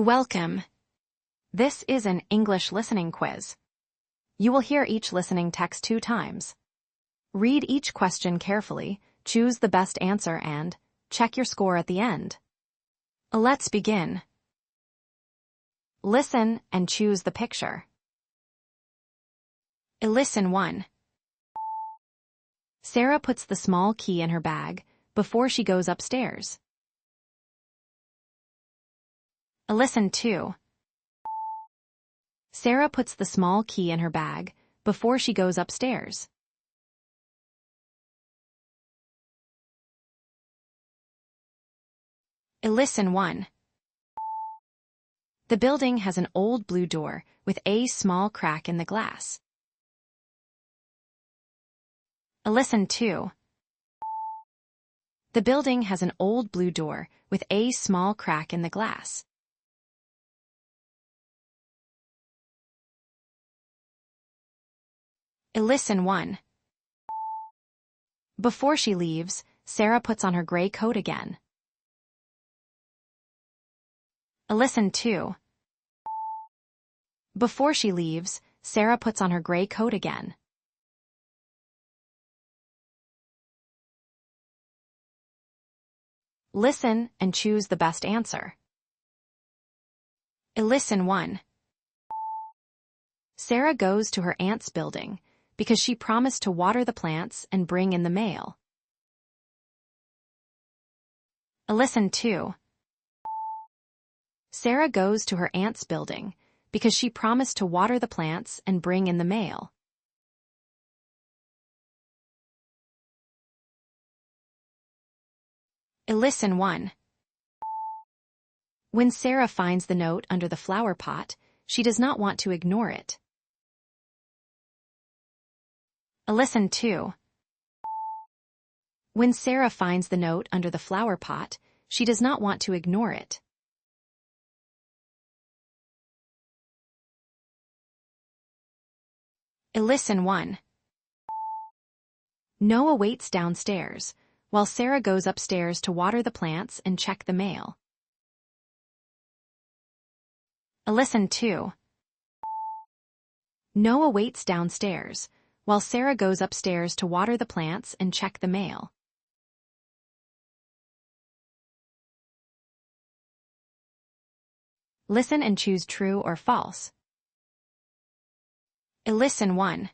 Welcome. This is an English listening quiz. You will hear each listening text 2 times. Read each question carefully, choose the best answer and check your score at the end. Let's begin. Listen and choose the picture. Listen 1. Sarah puts the small key in her bag before she goes upstairs. Listen 2. Sarah puts the small key in her bag before she goes upstairs. Listen 1. The building has an old blue door with a small crack in the glass. Listen 2. The building has an old blue door with a small crack in the glass. Listen 1. Before she leaves, Sarah puts on her gray coat again. Listen 2. Before she leaves, Sarah puts on her gray coat again. Listen and choose the best answer. Listen 1. Sarah goes to her aunt's building because she promised to water the plants and bring in the mail. Listen 2. Sarah goes to her aunt's building because she promised to water the plants and bring in the mail. Listen 1. When Sarah finds the note under the flower pot, she does not want to ignore it. Listen 2. When Sarah finds the note under the flower pot, she does not want to ignore it. Listen 1. Noah waits downstairs, while Sarah goes upstairs to water the plants and check the mail. Listen 2. Noah waits downstairs, while Sarah goes upstairs to water the plants and check the mail. Listen and choose true or false. Listen 1.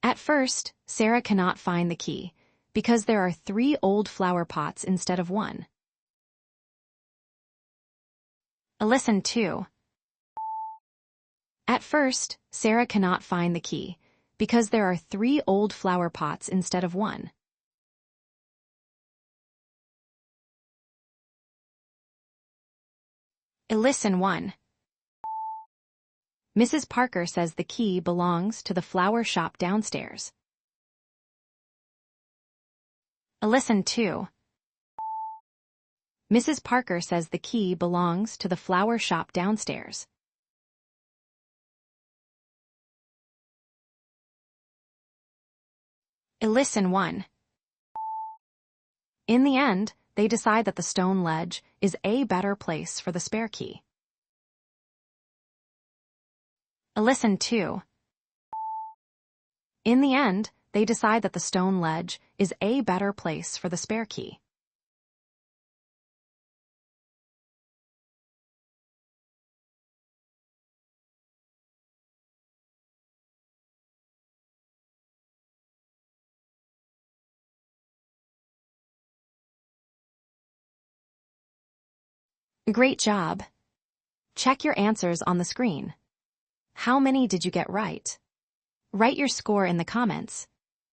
At first, Sarah cannot find the key because there are 3 old flower pots instead of 1. Listen 2. At first, Sarah cannot find the key because there are 3 old flower pots instead of 1. Listen 1. Mrs. Parker says the key belongs to the flower shop downstairs. Listen 2. Mrs. Parker says the key belongs to the flower shop downstairs. Listen 1. In the end, they decide that the stone ledge is a better place for the spare key. Listen 2. In the end, they decide that the stone ledge is a better place for the spare key. Great job! Check your answers on the screen. How many did you get right? Write your score in the comments.